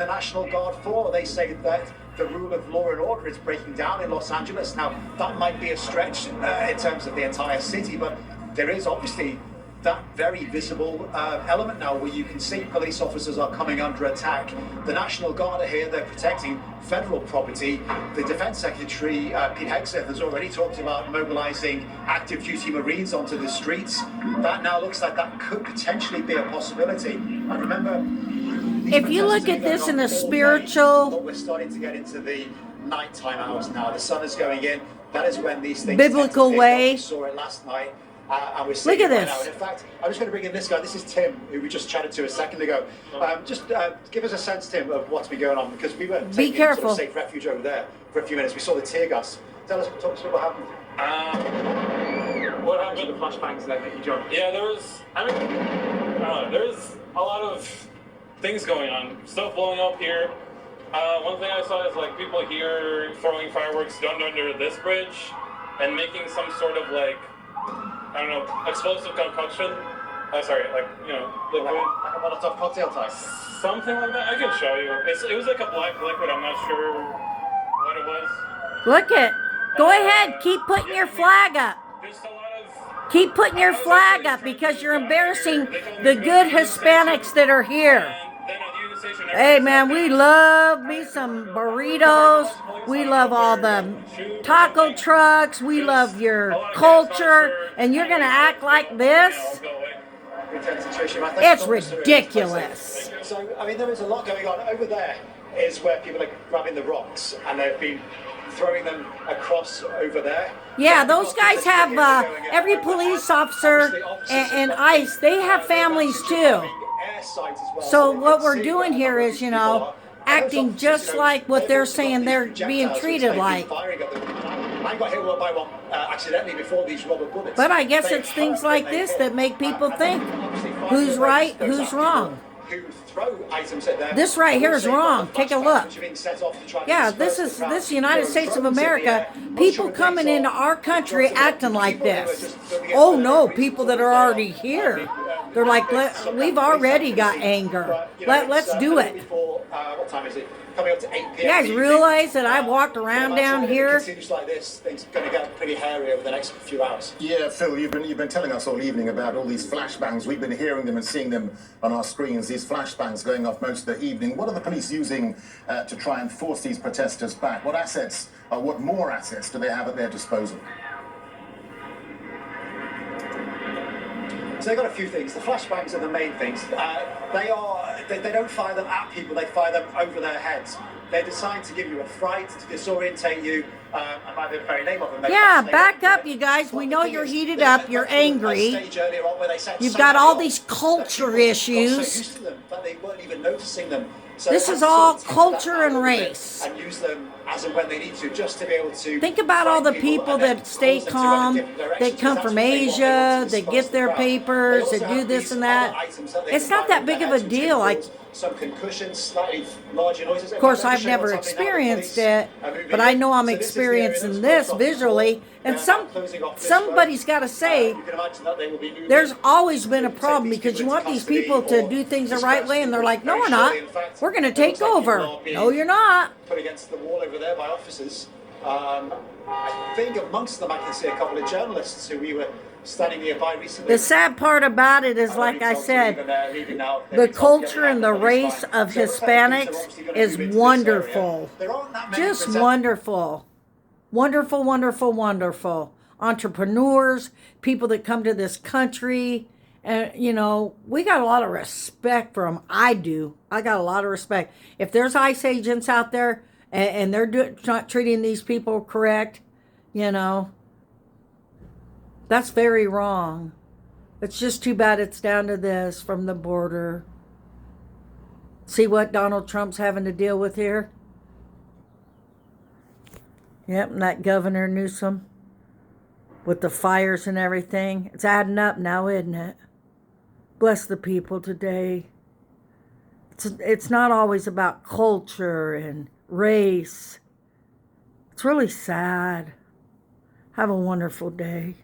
the National Guard for? They say that the rule of law and order is breaking down in Los Angeles. Now, that might be a stretch in terms of the entire city, but there is obviously that very visible element now where you can see police officers are coming under attack. The National Guard are here, they're protecting federal property. The Defense Secretary, Pete Hegseth, has already talked about mobilizing active duty Marines onto the streets. That now looks like that could potentially be a possibility. I remember... If you look at this in a spiritual... But we're starting to get into the nighttime hours now. The sun is going in. That is when these things... biblical way. We saw it last night. And we're Look at right this. Now. And in fact, I'm just going to bring in this guy. This is Tim, who we just chatted to a second ago. Just give us a sense, Tim, of what's been going on, because we were taking sort of safe refuge over there for a few minutes. We saw the tear gas. Tell us, talk to us what happened. What happened? The flashbangs there, Mickey John. Yeah, there was a lot of things going on. Stuff blowing up here. One thing I saw is like people here throwing fireworks down under this bridge and making some sort of like, I don't know, explosive concoction. Liquid. Like a Molotov cocktail type. Something like that. I can show you. It was like a black liquid. I'm not sure what it was. Look it. Go ahead. Keep putting your flag up. Just a lot of... Keep putting your flag up because you're embarrassing the good Hispanics that are here. Hey, man, we love me some burritos. We love all the taco trucks. We love your culture. And you're going to act like this? It's ridiculous. So, I mean, there is a lot going on. Over there is where people are grabbing the rocks, and they've been throwing them across over there. Yeah, those guys have, every police officer and ICE, they have families too. So what we're doing here is, acting just like what they're saying they're being treated like. I got hit by one accidentally before these rubber bullets. But I guess it's things like this that make people think who's right, who's wrong. This right here is wrong. Take a look. Yeah, this United States of America, people coming into our country acting like this. Oh no, people that are already here. They're like, we've already got anger. Let's do it. What time is it? Coming up to 8 p.m. You guys realize that I walked around down here? It seems like this thing's going to get pretty hairy over the next few hours. Yeah, Phil, you've been telling us all evening about all these flashbangs. We've been hearing them and seeing them on our screens, these flashbangs going off most of the evening. What are the police using to try and force these protesters back? What assets, or what more assets do they have at their disposal? So they've got a few things. The flashbangs are the main things. They don't fire them at people, they fire them over their heads. They're designed to give you a fright, to disorientate you, and by the very name of them... Yeah, back up, you guys. We know you're heated up, you're angry. You've got all these culture issues. This is all culture and race. And use them as and when they need to, just to be able to... Think about all the people that stay calm, that come from Asia, that get their papers, that do this and that. It's not that big of a deal. Like, some concussions, slightly larger noises. of course, I've never experienced it, but I know I'm experiencing this visually. And somebody's got to say, there's always been a problem because you want these people to do things the right way, and they're like, no, we're not. We're going to take over. No, you're not. Put against the wall over there by officers. I think amongst them I can see a couple of journalists who we were standing nearby recently. The sad part about it is, like I said, the culture and the race of Hispanics is wonderful. Just wonderful. Wonderful, wonderful, wonderful. Entrepreneurs, people that come to this country. And, we got a lot of respect for them. I do. I got a lot of respect. If there's ICE agents out there and they're not treating these people correct, that's very wrong. It's just too bad it's down to this from the border. See what Donald Trump's having to deal with here? Yep, and that Governor Newsom with the fires and everything. It's adding up now, isn't it? Bless the people today. It's not always about culture and race. It's really sad. Have a wonderful day.